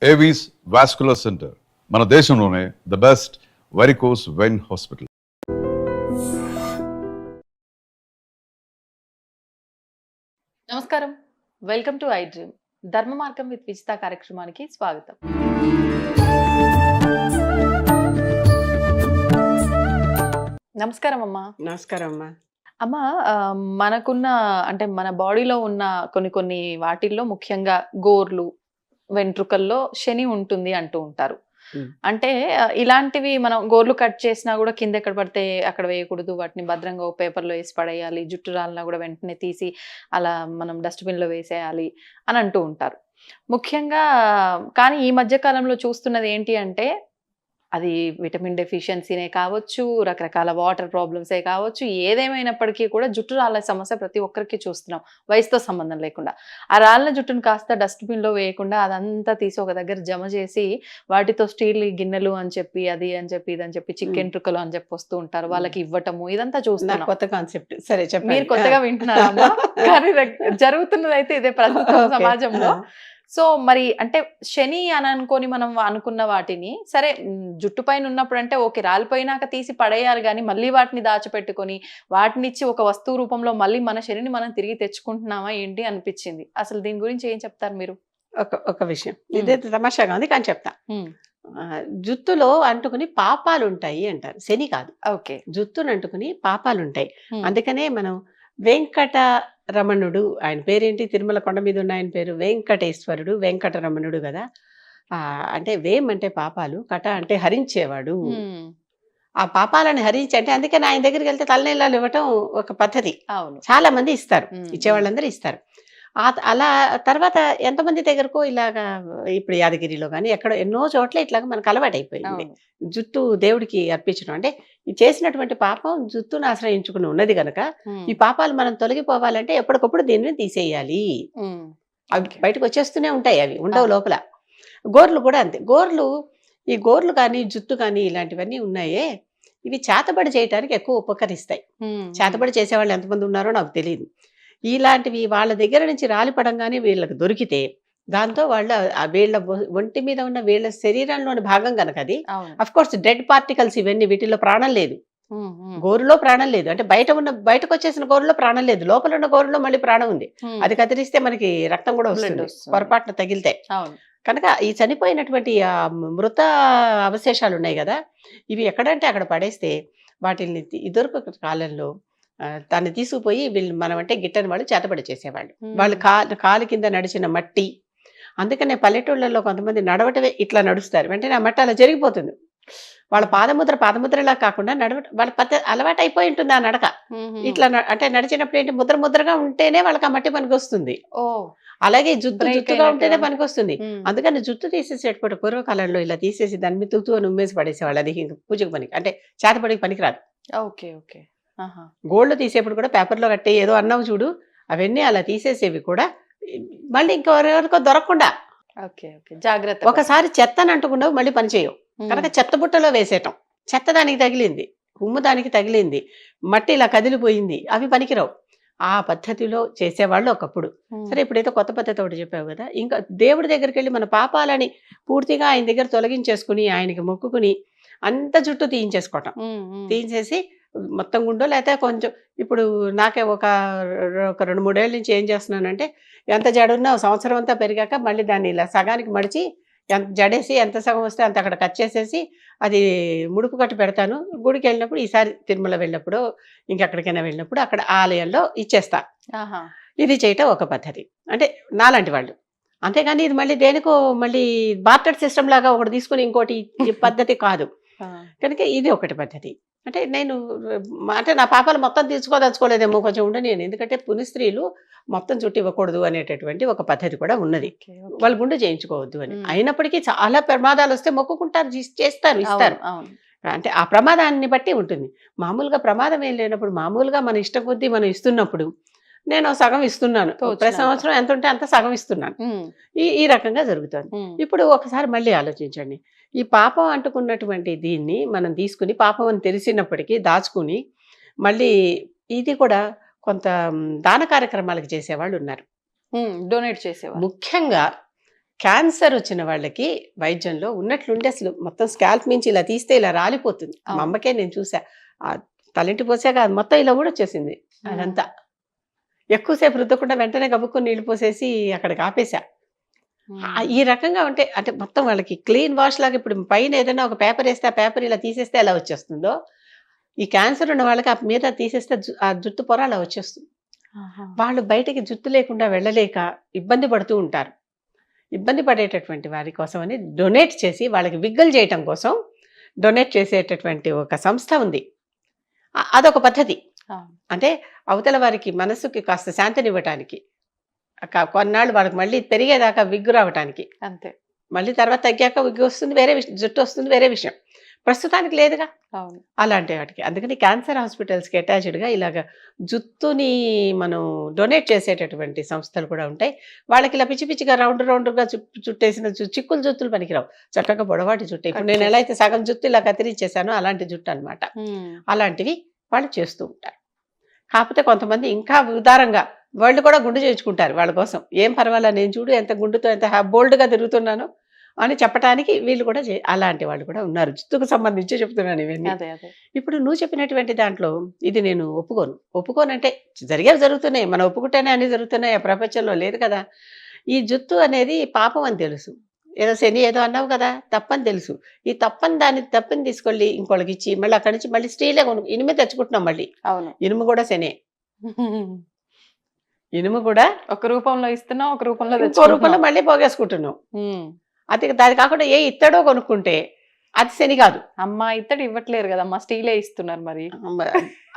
Avis vascular centre మన దేశంలోనే the best varicose vein hospital. నమస్కారం, వెల్కమ్ టు ఐ డ్రీమ్. ధర్మ మార్గం విత్ విజిత కార్యక్రమానికి స్వాగతం. నమస్కారం అమ్మా. నమస్కారం అమ్మా. అమ్మా, మనకున్న అంటే మన బాడీలో ఉన్న కొన్ని వాటిల్లో ముఖ్యంగా గోర్లు, వెంట్రుకల్లో శని ఉంటుంది అంటూ ఉంటారు. అంటే ఇలాంటివి మనం గోర్లు కట్ చేసినా కూడా కింద ఎక్కడ పడితే అక్కడ వేయకూడదు, వాటిని భద్రంగా ఒక పేపర్లో వేసి పడేయాలి, జుట్టు రాలినా కూడా వెంటనే తీసి అలా మనం డస్ట్బిన్లో వేసేయాలి అని అంటూ ఉంటారు ముఖ్యంగా. కానీ ఈ మధ్య కాలంలో చూస్తున్నది ఏంటి అంటే, అది విటమిన్ డెఫిషియన్సీనే కావచ్చు, రకరకాల వాటర్ ప్రాబ్లమ్సే కావచ్చు, ఏదేమైనప్పటికీ కూడా జుట్టు రాళ్ళ సమస్య ప్రతి ఒక్కరికి చూస్తున్నాం, వయసుతో సంబంధం లేకుండా. ఆ రాళ్ళ జుట్టును కాస్త డస్ట్బిన్లో వేయకుండా అదంతా తీసి ఒక దగ్గర జమ చేసి వాటితో స్టీల్ గిన్నెలు అని చెప్పి, అది అని చెప్పి, ఇదని చెప్పి, చికెన్ ట్రుకలు అని చెప్పి వస్తూ ఉంటారు, వాళ్ళకి ఇవ్వటము, ఇదంతా చూస్తున్నాం. కొత్త కాన్సెప్ట్. సరే చెప్పండి. మీరు కొత్తగా వింటున్నారమ్మా, కానీ జరుగుతున్నది అయితే ఇదే ప్రస్తుతం సమాజంలో. సో మరి అంటే శని అని అనుకొని మనం అనుకున్న వాటిని సరే జుట్టు పైన ఉన్నప్పుడు అంటే ఓకే, రాలిపోయినాక తీసి పడేయాలి, కానీ మళ్ళీ వాటిని దాచిపెట్టుకొని వాటినిచ్చి ఒక వస్తువు రూపంలో మళ్ళీ మన శనిని మనం తిరిగి తెచ్చుకుంటున్నామా ఏంటి అనిపించింది. అసలు దీని గురించి ఏం చెప్తారు మీరు? ఒక విషయం, ఇదే తమాషాగా ఉంది కానీ చెప్తా. జుత్తులో అంటుకుని పాపాలు ఉంటాయి అంటారు, శని కాదు. ఓకే, జుత్తును అంటుకుని పాపాలు ఉంటాయి. అందుకనే మనం వెంకట రమణుడు, ఆయన పేరేంటి, తిరుమల కొండ మీద ఉన్న ఆయన పేరు వెంకటేశ్వరుడు, వెంకటరమణుడు కదా. అంటే వేం అంటే పాపాలు, కట అంటే హరించేవాడు. ఆ పాపాలను హరించి అంటే అందుకని ఆయన దగ్గరికి వెళ్తే తలనీళ్ళాలు ఇవ్వటం ఒక పద్ధతి. చాలా మంది ఇస్తారు, ఇచ్చేవాళ్ళందరూ ఇస్తారు. అలా తర్వాత ఎంతమంది దగ్గరకో ఇలాగా ఇప్పుడు యాదగిరిలో కానీ ఎక్కడ ఎన్నో చోట్ల ఇట్లాగా మనకు అలవాటు అయిపోయింది జుట్టు దేవుడికి అర్పించడం. అంటే ఈ చేసినటువంటి పాపం జుట్టును ఆశ్రయించుకుని ఉన్నది కనుక ఈ పాపాలు మనం తొలగిపోవాలంటే ఎప్పటికప్పుడు దీన్ని తీసేయాలి. అవి బయటకు వచ్చేస్తూనే ఉంటాయి, అవి ఉండవు లోపల. గోర్లు కూడా అంతే. ఈ గోర్లు కానీ జుట్టు కానీ ఇలాంటివన్నీ ఉన్నాయే, ఇవి చేతబడి చేయడానికి ఎక్కువ ఉపకరిస్తాయి. చేతబడి చేసేవాళ్ళు ఎంతమంది ఉన్నారో నాకు తెలియదు. ఇలాంటివి వాళ్ళ దగ్గర నుంచి రాలిపడంగానే వీళ్ళకి దొరికితే దాంతో వాళ్ళ వీళ్ళ ఒంటి మీద ఉన్న వీళ్ళ శరీరంలోని భాగం కనుక అది అఫ్ కోర్స్ డెడ్ పార్టికల్స్ ఇవన్నీ, వీటిల్లో ప్రాణం లేదు. గోరులో ప్రాణం లేదు అంటే బయటకు వచ్చేసిన గోరులో ప్రాణం లేదు, లోపల ఉన్న గోరులో మళ్ళీ ప్రాణం ఉంది. అది కదిలిస్తే మనకి రక్తం కూడా వస్తుంది పొరపాటున తగిలితే. కనుక ఈ చనిపోయినటువంటి మృత అవశేషాలు ఉన్నాయి కదా, ఇవి ఎక్కడంటే అక్కడ పడేస్తే వాటిని ఇదివరకు కాలంలో దాన్ని తీసుకుపోయి వీళ్ళు మనం అంటే గిట్టని వాళ్ళు చేతబడి చేసేవాళ్ళు. వాళ్ళు కాలు కింద నడిచిన మట్టి, అందుకనే పల్లెటూళ్ళలో కొంతమంది నడవటమే ఇట్లా నడుస్తారు, వెంటనే ఆ మట్టి అలా జరిగిపోతుంది. వాళ్ళ పాదముద్రలా కాకుండా వాళ్ళ అలవాటు అయిపోయి ఉంటుంది ఆ నడక. ఇట్లా అంటే నడిచినప్పుడు ఏంటి, ముద్రగా ఉంటేనే వాళ్ళకి ఆ మట్టి పనికి వస్తుంది. అలాగే జుట్టుగా ఉంటేనే పనికి వస్తుంది. అందుకని జుట్టు తీసేసేటప్పుడు పూర్వకాలంలో ఇలా తీసేసి దాని మీద తుత్తు అని ఉమ్మేసి పడేసేవాళ్ళు. అది పూజకు పనికి అంటే చేతపడికి పనికిరాదు. Okay okay. గోల్డ్ తీసేప్పుడు కూడా పేపర్లో కట్టే ఏదో అన్నావు చూడు, అవన్నీ అలా తీసేసేవి కూడా మళ్ళీ ఇంకెవరెవరికో దొరకకుండా జాగ్రత్త. ఒకసారి చెత్తని అంటుకున్నావు మళ్ళీ పనిచేయవు కనుక చెత్త బుట్టలో వేసేయటం. చెత్త దానికి తగిలింది, ఉమ్ము దానికి తగిలింది, మట్టి ఇలా కదిలిపోయింది, అవి పనికిరావు. ఆ పద్ధతిలో చేసేవాళ్ళు ఒకప్పుడు. సరే, ఇప్పుడైతే కొత్త పద్ధతి ఒకటి చెప్పావు కదా, ఇంకా దేవుడి దగ్గరికి వెళ్ళి మన పాపాలని పూర్తిగా ఆయన దగ్గర తొలగించేసుకుని ఆయనకి మొక్కుకుని అంత జుట్టు తీయించేసుకోవటం. తీయించేసి మొత్తం గుండో లేకపోతే కొంచెం, ఇప్పుడు నాకే ఒక 2-3 ఏళ్ళ నుంచి ఏం చేస్తున్నానంటే, ఎంత జడున్నా సంవత్సరం అంతా పెరిగాక మళ్ళీ దాన్ని ఇలా సగానికి మడిచి ఎంత జడేసి ఎంత సగం వస్తే అంత అక్కడ కట్ చేసేసి అది ముడుపు కట్టి పెడతాను. గుడికి వెళ్ళినప్పుడు, ఈసారి తిరుమల వెళ్ళినప్పుడు ఇంకెక్కడికైనా వెళ్ళినప్పుడు అక్కడ ఆలయంలో ఇచ్చేస్తా. ఇది చేయటం ఒక పద్ధతి, అంటే నాలాంటి వాళ్ళు. అంతేగాని ఇది మళ్ళీ దేనికో మళ్ళీ బార్టర్ సిస్టమ్ లాగా ఒకటి తీసుకుని ఇంకోటి పద్ధతి కాదు. కనుక ఇది ఒకటి పద్ధతి. అంటే నేను అంటే నా పాపాలు మొత్తం తీర్చుకోదలుచుకోలేదేమో, కొంచెం ఉండని, ఎందుకంటే పునిస్త్రీలు మొత్తం చుట్టూ ఇవ్వకూడదు అనేటటువంటి ఒక పద్ధతి కూడా ఉన్నది. వాళ్ళు గుండె చేయించుకోవద్దు అని. అయినప్పటికీ చాలా ప్రమాదాలు వస్తే మొక్కుకుంటారు, చేస్తారు, ఇస్తారు. అంటే ఆ ప్రమాదాన్ని బట్టి ఉంటుంది. మామూలుగా ప్రమాదం ఏం లేనప్పుడు మామూలుగా మన ఇష్టం కొద్దీ మనం ఇస్తున్నప్పుడు నేను సగం ఇస్తున్నాను, ప్రతి సంవత్సరం ఎంత ఉంటే అంత సగం ఇస్తున్నాను. ఈ రకంగా జరుగుతుంది. ఇప్పుడు ఒకసారి మళ్ళీ ఆలోచించండి, ఈ పాపం అంటుకున్నటువంటి దీన్ని మనం తీసుకుని పాపం అని తెలిసినప్పటికీ దాచుకుని మళ్ళీ ఇది కూడా కొంత దాన కార్యక్రమాలకు చేసేవాళ్ళు ఉన్నారు, డొనేట్ చేసేవాళ్ళు. ముఖ్యంగా క్యాన్సర్ వచ్చిన వాళ్ళకి వైద్యంలో ఉన్నట్లుండి అసలు మొత్తం స్కాల్ప్ మించి ఇలా తీస్తే ఇలా రాలిపోతుంది. మా అవును. అమ్మకే నేను చూసా. ఆ తలింటి పోసాక అది మొత్తం ఇలా కూడా వచ్చేసింది అదంతా. ఎక్కువసేపు రుద్దకుండా వెంటనే గబుక్కుని నీళ్లు పోసేసి అక్కడికి ఆపేసా. ఈ రకంగా ఉంటే అంటే మొత్తం వాళ్ళకి క్లీన్ వాష్ లాగా ఇప్పుడు పైన ఏదైనా ఒక పేపర్ వేస్తే ఆ పేపర్ ఇలా తీసేస్తే ఎలా వచ్చేస్తుందో, ఈ క్యాన్సర్ ఉన్న వాళ్ళకి ఆ మీద తీసేస్తే ఆ జుట్టు పొర అలా వచ్చేస్తుంది. వాళ్ళు బయటికి జుట్టు లేకుండా వెళ్ళలేక ఇబ్బంది పడుతూ ఉంటారు. ఇబ్బంది పడేటటువంటి వారి కోసం అని డొనేట్ చేసి వాళ్ళకి విగ్గలు చేయటం కోసం డొనేట్ చేసేటటువంటి ఒక సంస్థ ఉంది. అదొక పద్ధతి. అంటే అవతల వారికి మనసుకి కాస్త శాంతినివ్వటానికి, కొన్నాళ్ళు వాళ్ళకి మళ్ళీ పెరిగేదాకా విగ్గు రావటానికి, అంతే. మళ్ళీ తర్వాత తగ్గాక విగ్గు వస్తుంది, వేరే జుట్టు వస్తుంది, వేరే విషయం. ప్రస్తుతానికి లేదుగా అలాంటి వాటికి. అందుకని క్యాన్సర్ హాస్పిటల్స్కి అటాచ్డ్గా ఇలాగ జుత్తుని మనం డొనేట్ చేసేటటువంటి సంస్థలు కూడా ఉంటాయి. వాళ్ళకి ఇలా పిచ్చి పిచ్చిగా రౌండ్గా చుట్టేసిన చిక్కులు జుత్తులు పనికిరావు, చక్కగా పొడవాటి జుట్టు. ఇప్పుడు నేను ఎలా అయితే సగం జుత్తు ఇలా కత్తిరించేసానో అలాంటి జుట్టు అనమాట. అలాంటివి వాళ్ళు చేస్తూ ఉంటారు. కాకపోతే కొంతమంది ఇంకా ఉదారంగా వాళ్ళు కూడా గుండు చేయించుకుంటారు వాళ్ళ కోసం. ఏం పర్వాలా, నేను చూడు ఎంత గుండుతో ఎంత బోల్డ్గా తిరుగుతున్నానో అని చెప్పడానికి వీళ్ళు కూడా అలాంటి వాళ్ళు కూడా ఉన్నారు. జుత్తుకు సంబంధించి చెప్తున్నాను ఇవన్నీ. ఇప్పుడు నువ్వు చెప్పినటువంటి దాంట్లో ఇది నేను ఒప్పుకోనంటే జరిగేవి జరుగుతున్నాయి. మనం ఒప్పుకుంటేనే అన్ని జరుగుతున్నాయి, ఆ ప్రపంచంలో లేదు కదా. ఈ జుత్తు అనేది పాపం అని తెలుసు, ఏదో శని ఏదో అన్నావు కదా, తప్పని తెలుసు. ఈ తప్పని తీసుకెళ్ళి ఇంకోళ్ళకి ఇచ్చి మళ్ళీ అక్కడి నుంచి మళ్ళీ స్టీలే ఇనుమే తెచ్చుకుంటున్నాం మళ్ళీ. అవును, ఇనుము కూడా శనే. ఇనుము కూడా ఒక రూపంలో ఇస్తున్నాం, ఒక రూపంలో ఇంకో రూపంలో మళ్ళీ పోగేసుకుంటున్నాం. అది దాని కాకుండా ఏ ఇత్తడో కొనుక్కుంటే అది శని కాదు. అమ్మ ఇత్తడి ఇవ్వట్లేరు కదా, అమ్మ స్టీలే ఇస్తున్నారు. మరి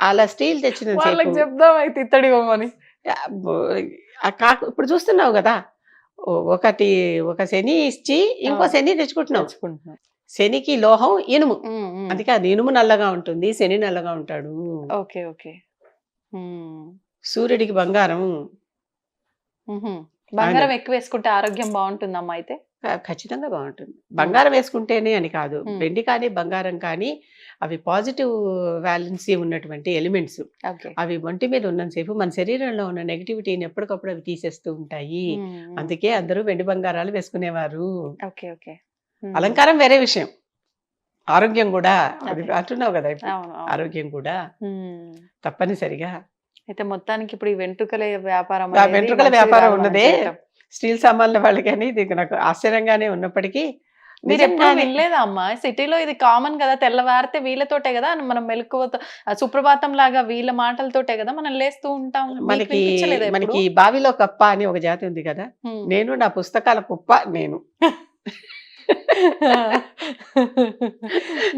అలా స్టీల్ తెచ్చిన చెప్దాం అయితే ఇత్తడి ఇవ్వమని. ఇప్పుడు చూస్తున్నావు కదా, ఒక శని ఇచ్చి ఇంకో శని తెచ్చుకుంటున్నాం. శనికి లోహం ఇనుము, అందుకే అది ఇనుము నల్లగా ఉంటుంది, శని నల్లగా ఉంటాడు. Okay okay. సూర్యుడికి బంగారం. బంగారం ఎక్కువ వేసుకుంటే ఆరోగ్యం బాగుంటుందమ్మా అయితే? ఖచ్చితంగా బాగుంటుంది. బంగారం వేసుకుంటేనే అని కాదు, వెండి కానీ బంగారం కానీ అవి పాజిటివ్ వ్యాలెన్సీ ఉన్నటువంటి ఎలిమెంట్స్. అవి ఒంటి మీద ఉన్నంతసేపు మన శరీరంలో ఉన్న నెగిటివిటీని ఎప్పటికప్పుడు అవి తీసేస్తూ ఉంటాయి. అందుకే అందరూ వెండి బంగారాలు వేసుకునేవారు. అలంకారం వేరే విషయం, ఆరోగ్యం కూడా అది అంటున్నావు కదా, ఆరోగ్యం కూడా తప్పనిసరిగా. అయితే మొత్తానికి ఇప్పుడు ఈ వెంట్రుకల వ్యాపారం ఉన్నదే స్టీల్ సామాన్ల వాళ్ళకి అని ఇది నాకు ఆశ్చర్యంగానే ఉన్నప్పటికీ. మీరు ఎప్పుడు వినలేదా అమ్మా? సిటీలో ఇది కామన్ కదా, తెల్లవారితే వీళ్ళతోటే కదా మనం మెలకువతో, సుప్రభాతం లాగా వీళ్ళ మాటలతోటే కదా మనం లేస్తూ ఉంటాం. మనకి బావిలో కప్ప అని ఒక జాతి ఉంది కదా, నేను నా పుస్తకాల కుప్ప నేను.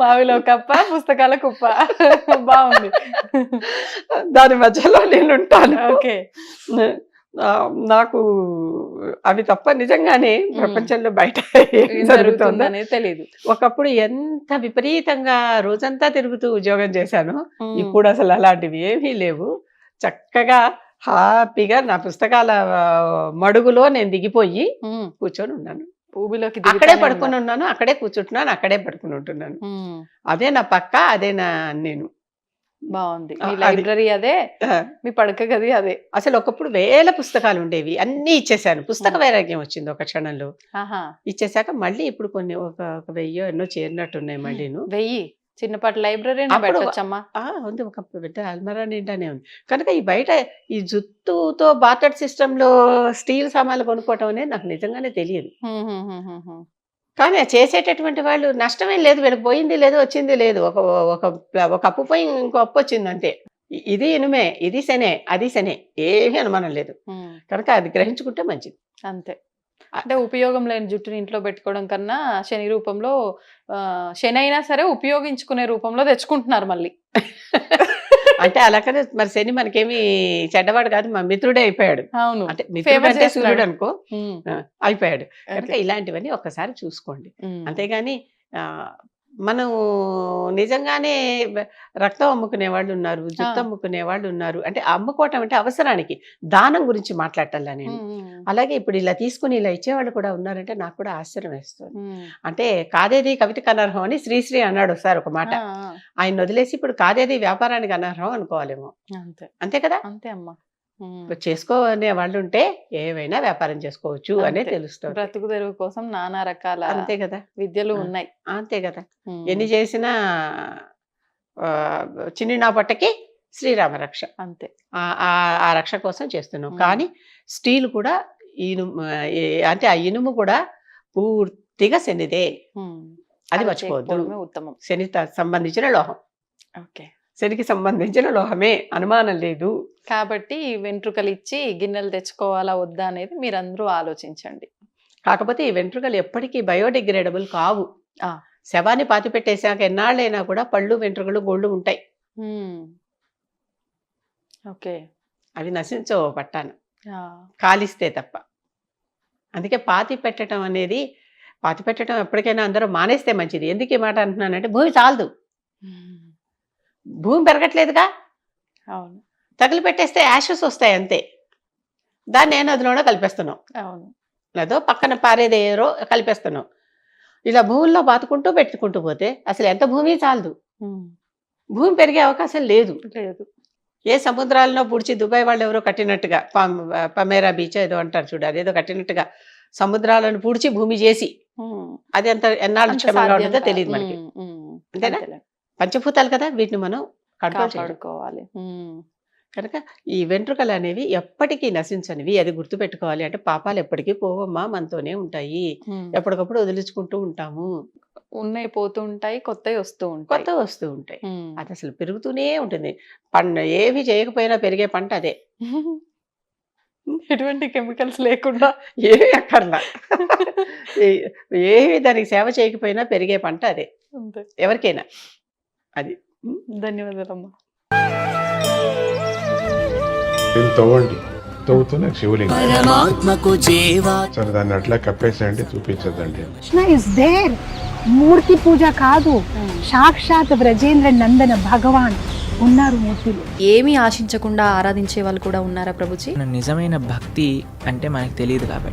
బావిలో కప్ప, పుస్తకాల కుప్ప, బాగుంది. దాని మధ్యలో నేను ఉంటాను. ఓకే. నాకు అవి తప్ప నిజంగానే ప్రపంచంలో బయట జరుగుతుందనే తెలియదు. ఒకప్పుడు ఎంత విపరీతంగా రోజంతా తిరుగుతూ ఉద్యోగం చేశాను, ఇప్పుడు అసలు అలాంటివి ఏమీ లేవు. చక్కగా హ్యాపీగా నా పుస్తకాల మడుగులో నేను దిగిపోయి కూర్చొని ఉన్నాను. అక్కడే పడుకుని ఉన్నాను, అక్కడే కూర్చుంటున్నాను, అక్కడే పడుకుని ఉంటున్నాను. అదే నా పక్క, అదే నా నేను. బాగుంది. మీ లైబ్రరీ అదే, మీ పడక గది అదే. అసలు ఒకప్పుడు వేల పుస్తకాలు ఉండేవి, అన్ని ఇచ్చేసాను. పుస్తక వైరాగ్యం వచ్చింది ఒక క్షణంలో. ఇచ్చేసాక మళ్ళీ ఇప్పుడు కొన్ని ఒక 1000 ఎన్నో చేరినట్టున్నాయి. మళ్ళీ 1000 చిన్నపాటి లైబ్రరీ ఉంది, ఒక పెద్ద అల్మరా నిండానే ఉంది. కనుక ఈ బయట ఈ జుత్తుతో బార్టర్ సిస్టమ్ లో స్టీల్ సామాన్లు కొనుక్కోవటం అనేది నాకు నిజంగానే తెలియదు. కానీ చేసేటటువంటి వాళ్ళు నష్టమేం లేదు, వీళ్ళకి పోయింది లేదు, వచ్చింది లేదు. ఒక అప్పు పోయి ఇంకో అప్పు వచ్చింది అంతే. ఇది ఇనుమే, ఇది శనే, అది శనే, ఏమీ అనుమానం లేదు. కనుక అది గ్రహించుకుంటే మంచిది అంతే. అంటే ఉపయోగం లేని జుట్టుని ఇంట్లో పెట్టుకోవడం కన్నా శని రూపంలో, శని అయినా సరే ఉపయోగించుకునే రూపంలో తెచ్చుకుంటున్నారు మళ్ళీ. అంటే అలాగనే మరి శని మనకేమి చెడ్డవాడు కాదు, మా మిత్రుడే అయిపోయాడు. అవును, అంటే మిత్రుడు అంటే సూర్యుడు అనుకో, అయిపోయాడు. కనుక ఇలాంటివన్నీ ఒక్కసారి చూసుకోండి. అంతేగాని మనం నిజంగానే రక్తం అమ్ముకునే వాళ్ళు ఉన్నారు, జుత్తు అమ్ముకునే వాళ్ళు ఉన్నారు. అంటే అమ్ముకోవటం అంటే అవసరానికి, దానం గురించి మాట్లాడాలా నేను. అలాగే ఇప్పుడు ఇలా తీసుకుని ఇలా ఇచ్చేవాళ్ళు కూడా ఉన్నారంటే నాకు కూడా ఆశ్చర్యం వేస్తుంది. అంటే కాదేది కవితకు అనర్హం అని శ్రీశ్రీ అన్నాడు ఒకసారి ఒక మాట. ఆయన వదిలేసి ఇప్పుడు కాదేది వ్యాపారానికి అనర్హం అనుకోవాలేమో. అంతే కదా. అంతే అమ్మా. చేసుకోనే వాళ్ళు ఉంటే ఏవైనా వ్యాపారం చేసుకోవచ్చు అనే అంతే. తెలుస్తుంది. బ్రతుకు తెరువు కోసం నానా రకాల అంతే కదా, విద్యలు ఆ. ఉన్నాయి. అంతే కదా. ఉమ్, ఎన్ని చేసినా ఆ, చిన్ని నా పట్టకి శ్రీరామ రక్ష. అంతే. ఆ రక్ష కోసం చేస్తున్నాం. ఉమ్. కానీ స్టీల్ కూడా ఇనుము, అంటే ఆ ఇనుము కూడా పూర్తిగా శనిదే, ఉమ్, అది అలా మర్చిపోవద్దు. చేయకపోవడమే ఉత్తమం. శని సంబంధించిన లోహం, ఓకే. శనికి సంబంధించిన లోహమే, అనుమానం లేదు. కాబట్టి ఈ వెంట్రుకలు ఇచ్చి గిన్నెలు తెచ్చుకోవాలా వద్దా అనేది మీరందరూ ఆలోచించండి. కాకపోతే ఈ వెంట్రుకలు ఎప్పటికీ బయోడిగ్రేడబుల్ కావు. ఆ. శవాన్ని పాతి పెట్టేశాక ఎన్నాళ్ళైనా కూడా పళ్ళు, వెంట్రుకలు, గోళ్ళు ఉంటాయి. ఉమ్, ఓకే. అవి నశించవు పట్టాన, ఆ, కాలిస్తే తప్ప. అందుకే పాతి పెట్టడం అనేది, పాతి పెట్టడం ఎప్పటికైనా అందరూ మానేస్తే మంచిది. ఎందుకు ఈ మాట అంటున్నానంటే భూమి చాలదు, ఉమ్, భూమి పెరగట్లేదుగా, అవును తగిలి పెట్టేస్తే యాషెస్ వస్తాయి అంతే. దాన్ని ఏ నదిలోనో కలిపేస్తున్నాం, అవును. లేదో పక్కన పారేదేరో కలిపేస్తున్నాం. ఇలా భూముల్లో బాతుకుంటూ పెట్టుకుంటూ పోతే అసలు ఎంత భూమి చాలదు, ఉమ్, భూమి పెరిగే అవకాశం లేదు. లేదు. ఏ సముద్రాలను పుడిచి దుబాయ్ వాళ్ళు ఎవరో కట్టినట్టుగా, పమేరా బీచ్ ఏదో అంటారు చూడు, అదేదో కట్టినట్టుగా సముద్రాలను పూడ్చి భూమి చేసి, ఉమ్, అది ఎన్నాళ్ళు అంత క్షేమంగా సాధ్యం ఉంటుందో కాదు. తెలియదు మనకి. ఉమ్, ఉమ్, అంతేనా? అంతేలే. పంచభూతాలు కదా, వీటిని మనం కంట్రోల్ చేయాలి. కాపాడుకోవాలి. ఉమ్, కనుక ఈ వెంట్రుకలు అనేవి ఎప్పటికీ నశించనివి, అది గుర్తుపెట్టుకోవాలి. అంటే పాపాలు ఎప్పటికీ పోవమ్మా, మనతోనే ఉంటాయి, ఉమ్. ఎప్పటికప్పుడు వదిలించుకుంటూ ఉంటాము, ఉన్నాయి పోతూ ఉంటాయి, కొత్తవి వస్తూ ఉంటాయి. కొత్త వస్తూ ఉంటాయి. ఉమ్. అది అసలు పెరుగుతూనే ఉంటుంది. ఏవి చేయకపోయినా పెరిగే పంట అదే, ఎటువంటి కెమికల్స్ లేకుండా. ఏవి అక్కర్లా. ఏవి దానికి సేవ చేయకపోయినా పెరిగే పంట అదే, అంతే. ఎవరికైనా. అది ధన్యవాదాలమ్మా. దీన్ని తవ్వండి, తవ్వుతూనే శివలింగం. పరమాత్మకు జీవా సరే దాన్ని అట్లా కప్పేసేయండి, చూపించదండి. Krishna is there. మూర్తి పూజ కాదు, సాక్షాత్ బ్రజేంద్ర నందన భగవాన్ ఉన్నారు మూర్తిలో. ఏమీ ఆశించకుండా ఆరాధించే వాళ్ళు కూడా ఉన్నారా ప్రభుజీ? నిజమైన భక్తి అంటే మనకు తెలియదు కాబట్టి